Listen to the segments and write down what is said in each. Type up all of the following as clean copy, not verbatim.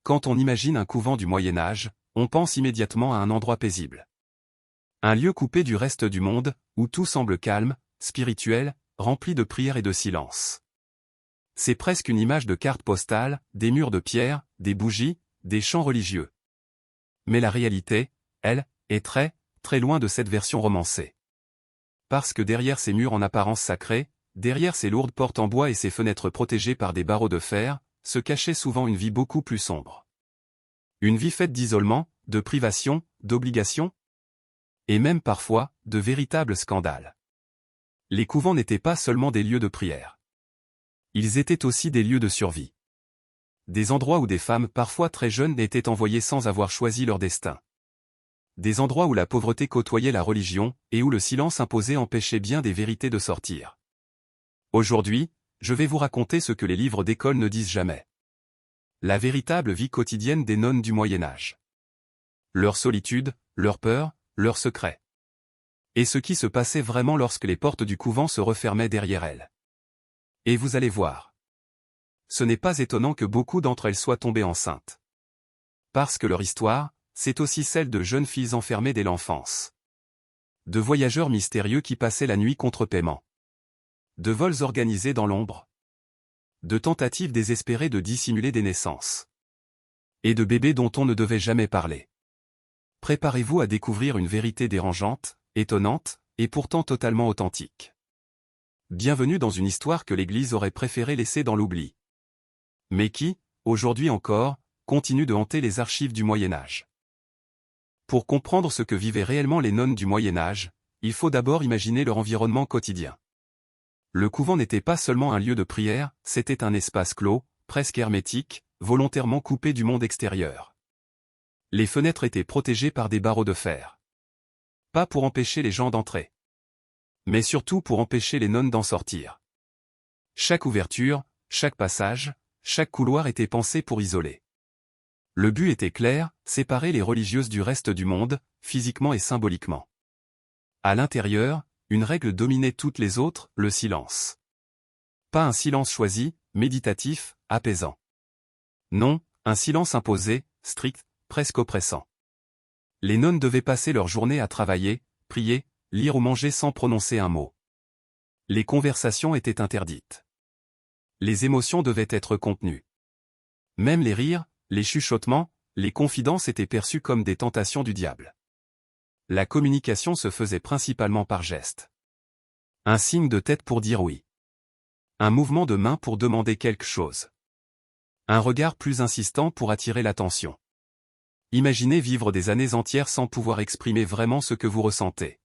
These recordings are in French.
quand on imagine un couvent du Moyen Âge, on pense immédiatement à un endroit paisible. Un lieu coupé du reste du monde, où tout semble calme, spirituel, rempli de prières et de silence. C'est presque une image de carte postale, des murs de pierre, des bougies, des chants religieux. Mais la réalité, elle, est très, très loin de cette version romancée. Parce que derrière ces murs en apparence sacrés, derrière ces lourdes portes en bois et ces fenêtres protégées par des barreaux de fer, se cachait souvent une vie beaucoup plus sombre. Une vie faite d'isolement, de privation, d'obligation, et même parfois, de véritables scandales. Les couvents n'étaient pas seulement des lieux de prière. Ils étaient aussi des lieux de survie. Des endroits où des femmes parfois très jeunes étaient envoyées sans avoir choisi leur destin. Des endroits où la pauvreté côtoyait la religion, et où le silence imposé empêchait bien des vérités de sortir. Aujourd'hui, je vais vous raconter ce que les livres d'école ne disent jamais. La véritable vie quotidienne des nonnes du Moyen Âge. Leur solitude, leur peur, leurs secrets. Et ce qui se passait vraiment lorsque les portes du couvent se refermaient derrière elles. Et vous allez voir. Ce n'est pas étonnant que beaucoup d'entre elles soient tombées enceintes. Parce que leur histoire, c'est aussi celle de jeunes filles enfermées dès l'enfance. De voyageurs mystérieux qui passaient la nuit contre paiement. De vols organisés dans l'ombre. De tentatives désespérées de dissimuler des naissances. Et de bébés dont on ne devait jamais parler. Préparez-vous à découvrir une vérité dérangeante, étonnante, et pourtant totalement authentique. Bienvenue dans une histoire que l'Église aurait préféré laisser dans l'oubli. Mais qui, aujourd'hui encore, continue de hanter les archives du Moyen Âge. Pour comprendre ce que vivaient réellement les nonnes du Moyen Âge, il faut d'abord imaginer leur environnement quotidien. Le couvent n'était pas seulement un lieu de prière, c'était un espace clos, presque hermétique, volontairement coupé du monde extérieur. Les fenêtres étaient protégées par des barreaux de fer. Pas pour empêcher les gens d'entrer. Mais surtout pour empêcher les nonnes d'en sortir. Chaque ouverture, chaque passage, chaque couloir était pensé pour isoler. Le but était clair, séparer les religieuses du reste du monde, physiquement et symboliquement. À l'intérieur, une règle dominait toutes les autres, le silence. Pas un silence choisi, méditatif, apaisant. Non, un silence imposé, strict, presque oppressant. Les nonnes devaient passer leur journée à travailler, prier, lire ou manger sans prononcer un mot. Les conversations étaient interdites. Les émotions devaient être contenues. Même les rires, les chuchotements, les confidences étaient perçus comme des tentations du diable. La communication se faisait principalement par gestes. Un signe de tête pour dire oui. Un mouvement de main pour demander quelque chose. Un regard plus insistant pour attirer l'attention. Imaginez vivre des années entières sans pouvoir exprimer vraiment ce que vous ressentez.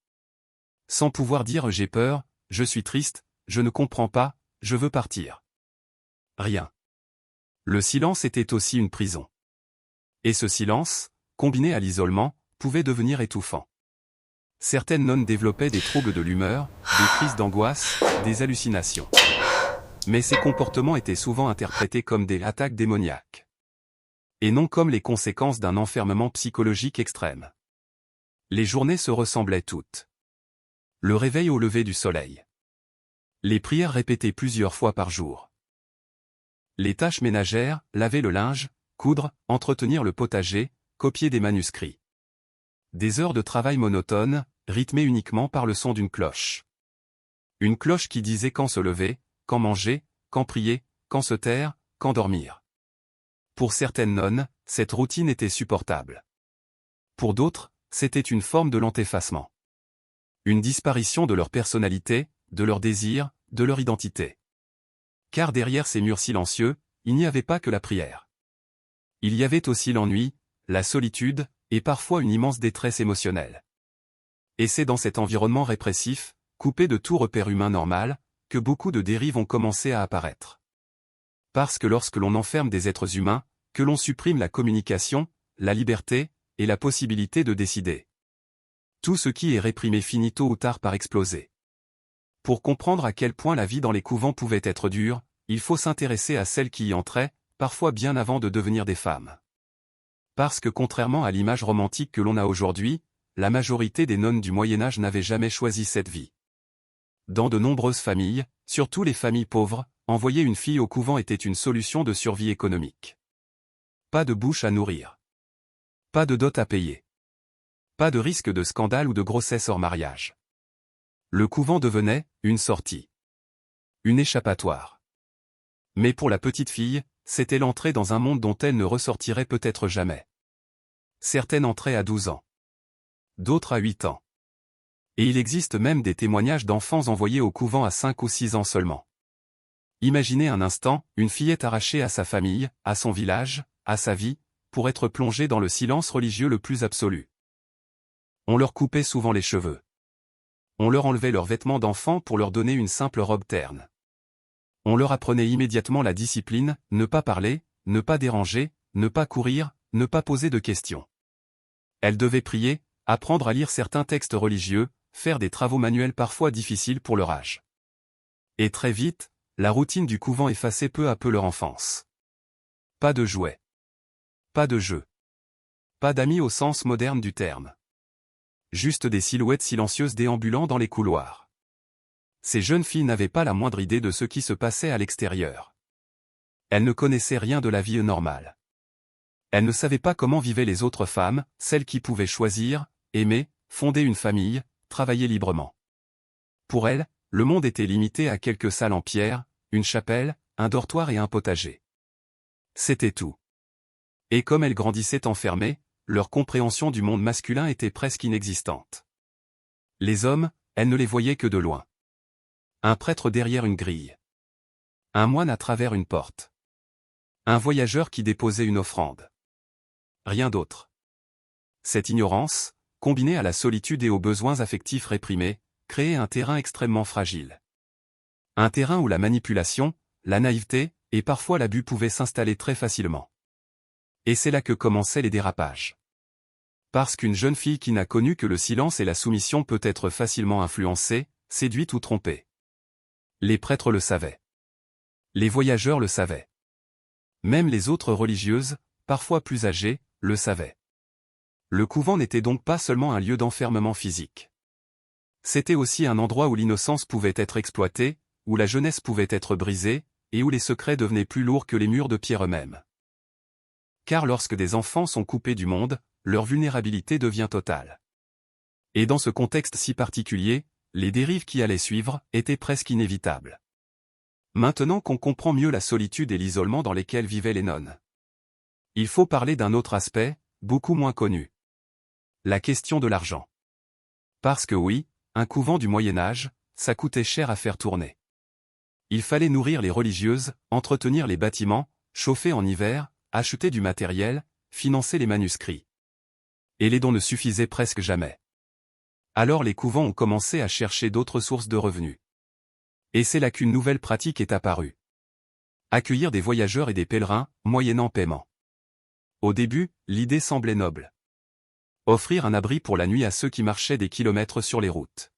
Sans pouvoir dire « j'ai peur, je suis triste, je ne comprends pas, je veux partir ». Rien. Le silence était aussi une prison. Et ce silence, combiné à l'isolement, pouvait devenir étouffant. Certaines nonnes développaient des troubles de l'humeur, des crises d'angoisse, des hallucinations. Mais ces comportements étaient souvent interprétés comme des attaques démoniaques. Et non comme les conséquences d'un enfermement psychologique extrême. Les journées se ressemblaient toutes. Le réveil au lever du soleil. Les prières répétées plusieurs fois par jour. Les tâches ménagères, laver le linge, coudre, entretenir le potager, copier des manuscrits. Des heures de travail monotones, rythmées uniquement par le son d'une cloche. Une cloche qui disait quand se lever, quand manger, quand prier, quand se taire, quand dormir. Pour certaines nonnes, cette routine était supportable. Pour d'autres, c'était une forme de lent effacement. Une disparition de leur personnalité, de leurs désirs, de leur identité. Car derrière ces murs silencieux, il n'y avait pas que la prière. Il y avait aussi l'ennui, la solitude, et parfois une immense détresse émotionnelle. Et c'est dans cet environnement répressif, coupé de tout repère humain normal, que beaucoup de dérives ont commencé à apparaître. Parce que lorsque l'on enferme des êtres humains, que l'on supprime la communication, la liberté, et la possibilité de décider. Tout ce qui est réprimé finit tôt ou tard par exploser. Pour comprendre à quel point la vie dans les couvents pouvait être dure, il faut s'intéresser à celles qui y entraient, parfois bien avant de devenir des femmes. Parce que contrairement à l'image romantique que l'on a aujourd'hui, la majorité des nonnes du Moyen Âge n'avaient jamais choisi cette vie. Dans de nombreuses familles, surtout les familles pauvres, envoyer une fille au couvent était une solution de survie économique. Pas de bouche à nourrir. Pas de dot à payer. Pas de risque de scandale ou de grossesse hors mariage. Le couvent devenait une sortie. Une échappatoire. Mais pour la petite fille, c'était l'entrée dans un monde dont elle ne ressortirait peut-être jamais. Certaines entraient à 12 ans. D'autres à 8 ans. Et il existe même des témoignages d'enfants envoyés au couvent à 5 ou 6 ans seulement. Imaginez un instant, une fillette arrachée à sa famille, à son village, à sa vie, pour être plongée dans le silence religieux le plus absolu. On leur coupait souvent les cheveux. On leur enlevait leurs vêtements d'enfant pour leur donner une simple robe terne. On leur apprenait immédiatement la discipline, ne pas parler, ne pas déranger, ne pas courir, ne pas poser de questions. Elles devaient prier, apprendre à lire certains textes religieux, faire des travaux manuels parfois difficiles pour leur âge. Et très vite, la routine du couvent effaçait peu à peu leur enfance. Pas de jouets. Pas de jeux. Pas d'amis au sens moderne du terme. Juste des silhouettes silencieuses déambulant dans les couloirs. Ces jeunes filles n'avaient pas la moindre idée de ce qui se passait à l'extérieur. Elles ne connaissaient rien de la vie normale. Elles ne savaient pas comment vivaient les autres femmes, celles qui pouvaient choisir, aimer, fonder une famille, travailler librement. Pour elles, le monde était limité à quelques salles en pierre, une chapelle, un dortoir et un potager. C'était tout. Et comme elles grandissaient enfermées, leur compréhension du monde masculin était presque inexistante. Les hommes, elles ne les voyaient que de loin. Un prêtre derrière une grille. Un moine à travers une porte. Un voyageur qui déposait une offrande. Rien d'autre. Cette ignorance, combinée à la solitude et aux besoins affectifs réprimés, créait un terrain extrêmement fragile. Un terrain où la manipulation, la naïveté, et parfois l'abus pouvaient s'installer très facilement. Et c'est là que commençaient les dérapages. Parce qu'une jeune fille qui n'a connu que le silence et la soumission peut être facilement influencée, séduite ou trompée. Les prêtres le savaient. Les voyageurs le savaient. Même les autres religieuses, parfois plus âgées, le savaient. Le couvent n'était donc pas seulement un lieu d'enfermement physique. C'était aussi un endroit où l'innocence pouvait être exploitée, où la jeunesse pouvait être brisée, et où les secrets devenaient plus lourds que les murs de pierre eux-mêmes. Car lorsque des enfants sont coupés du monde, leur vulnérabilité devient totale. Et dans ce contexte si particulier, les dérives qui allaient suivre étaient presque inévitables. Maintenant qu'on comprend mieux la solitude et l'isolement dans lesquels vivaient les nonnes, il faut parler d'un autre aspect, beaucoup moins connu. La question de l'argent. Parce que oui, un couvent du Moyen-Âge, ça coûtait cher à faire tourner. Il fallait nourrir les religieuses, entretenir les bâtiments, chauffer en hiver, acheter du matériel, financer les manuscrits. Et les dons ne suffisaient presque jamais. Alors les couvents ont commencé à chercher d'autres sources de revenus. Et c'est là qu'une nouvelle pratique est apparue. Accueillir des voyageurs et des pèlerins, moyennant paiement. Au début, l'idée semblait noble. Offrir un abri pour la nuit à ceux qui marchaient des kilomètres sur les routes.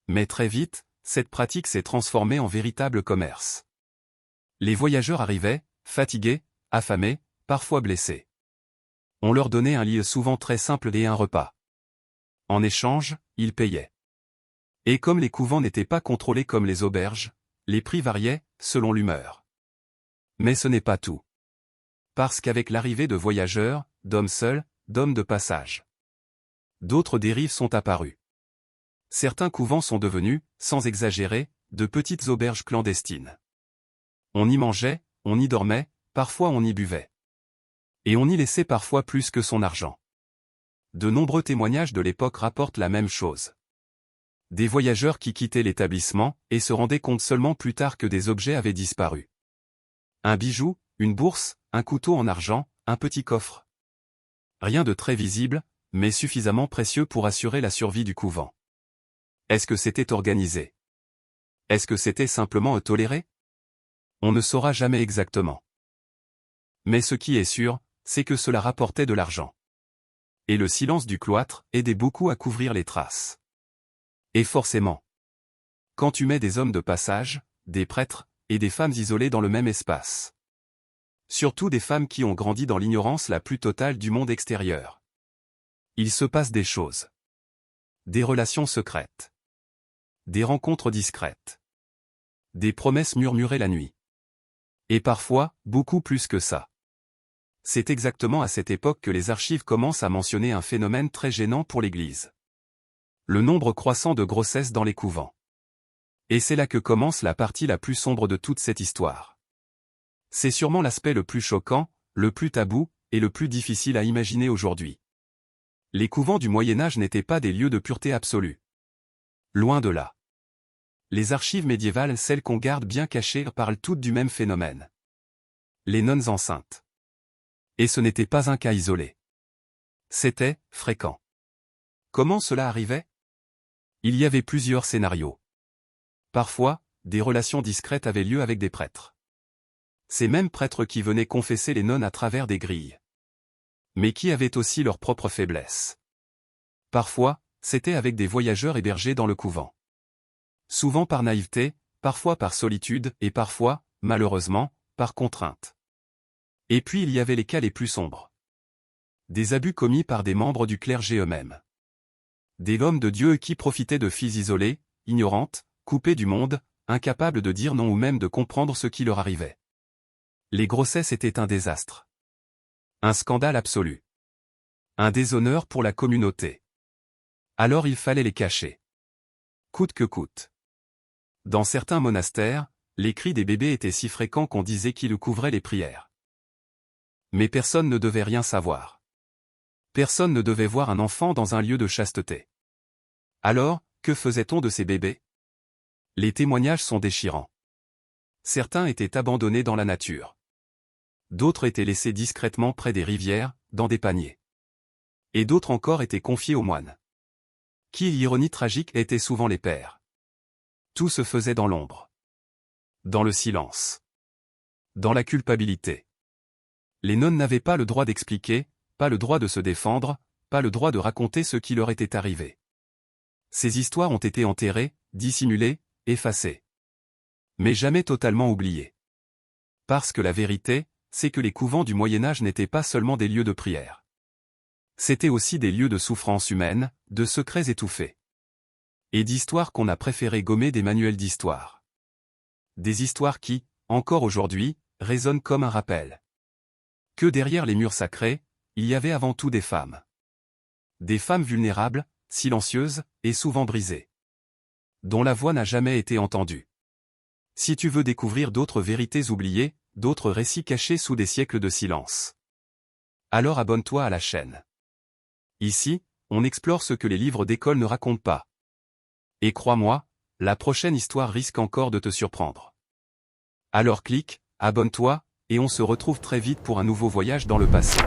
Mais très vite, cette pratique s'est transformée en véritable commerce. Les voyageurs arrivaient, fatigués, affamés, parfois blessés. On leur donnait un lit souvent très simple et un repas. En échange, ils payaient. Et comme les couvents n'étaient pas contrôlés comme les auberges, les prix variaient, selon l'humeur. Mais ce n'est pas tout. Parce qu'avec l'arrivée de voyageurs, d'hommes seuls, d'hommes de passage, d'autres dérives sont apparues. Certains couvents sont devenus, sans exagérer, de petites auberges clandestines. On y mangeait, on y dormait, parfois on y buvait. Et on y laissait parfois plus que son argent. De nombreux témoignages de l'époque rapportent la même chose. Des voyageurs qui quittaient l'établissement et se rendaient compte seulement plus tard que des objets avaient disparu. Un bijou, une bourse, un couteau en argent, un petit coffre. Rien de très visible, mais suffisamment précieux pour assurer la survie du couvent. Est-ce que c'était organisé? Est-ce que c'était simplement toléré? On ne saura jamais exactement. Mais ce qui est sûr, c'est que cela rapportait de l'argent. Et le silence du cloître aidait beaucoup à couvrir les traces. Et forcément, quand tu mets des hommes de passage, des prêtres, et des femmes isolées dans le même espace. Surtout des femmes qui ont grandi dans l'ignorance la plus totale du monde extérieur. Il se passe des choses. Des relations secrètes. Des rencontres discrètes. Des promesses murmurées la nuit. Et parfois, beaucoup plus que ça. C'est exactement à cette époque que les archives commencent à mentionner un phénomène très gênant pour l'Église. Le nombre croissant de grossesses dans les couvents. Et c'est là que commence la partie la plus sombre de toute cette histoire. C'est sûrement l'aspect le plus choquant, le plus tabou, et le plus difficile à imaginer aujourd'hui. Les couvents du Moyen-Âge n'étaient pas des lieux de pureté absolue. Loin de là. Les archives médiévales, celles qu'on garde bien cachées, parlent toutes du même phénomène. Les nonnes enceintes. Et ce n'était pas un cas isolé. C'était fréquent. Comment cela arrivait? Il y avait plusieurs scénarios. Parfois, des relations discrètes avaient lieu avec des prêtres. Ces mêmes prêtres qui venaient confesser les nonnes à travers des grilles. Mais qui avaient aussi leurs propres faiblesses. Parfois, c'était avec des voyageurs hébergés dans le couvent. Souvent par naïveté, parfois par solitude et parfois, malheureusement, par contrainte. Et puis il y avait les cas les plus sombres. Des abus commis par des membres du clergé eux-mêmes. Des hommes de Dieu qui profitaient de filles isolées, ignorantes, coupées du monde, incapables de dire non ou même de comprendre ce qui leur arrivait. Les grossesses étaient un désastre. Un scandale absolu. Un déshonneur pour la communauté. Alors il fallait les cacher. Coûte que coûte. Dans certains monastères, les cris des bébés étaient si fréquents qu'on disait qu'ils couvraient les prières. Mais personne ne devait rien savoir. Personne ne devait voir un enfant dans un lieu de chasteté. Alors, que faisait-on de ces bébés? Les témoignages sont déchirants. Certains étaient abandonnés dans la nature. D'autres étaient laissés discrètement près des rivières, dans des paniers. Et d'autres encore étaient confiés aux moines. Qui, l'ironie tragique, étaient souvent les pères. Tout se faisait dans l'ombre. Dans le silence. Dans la culpabilité. Les nonnes n'avaient pas le droit d'expliquer, pas le droit de se défendre, pas le droit de raconter ce qui leur était arrivé. Ces histoires ont été enterrées, dissimulées, effacées. Mais jamais totalement oubliées. Parce que la vérité, c'est que les couvents du Moyen-Âge n'étaient pas seulement des lieux de prière. C'étaient aussi des lieux de souffrance humaine, de secrets étouffés. Et d'histoires qu'on a préféré gommer des manuels d'histoire. Des histoires qui, encore aujourd'hui, résonnent comme un rappel. Que derrière les murs sacrés, il y avait avant tout des femmes. Des femmes vulnérables, silencieuses, et souvent brisées. Dont la voix n'a jamais été entendue. Si tu veux découvrir d'autres vérités oubliées, d'autres récits cachés sous des siècles de silence, alors abonne-toi à la chaîne. Ici, on explore ce que les livres d'école ne racontent pas. Et crois-moi, la prochaine histoire risque encore de te surprendre. Alors clique, abonne-toi, et on se retrouve très vite pour un nouveau voyage dans le passé.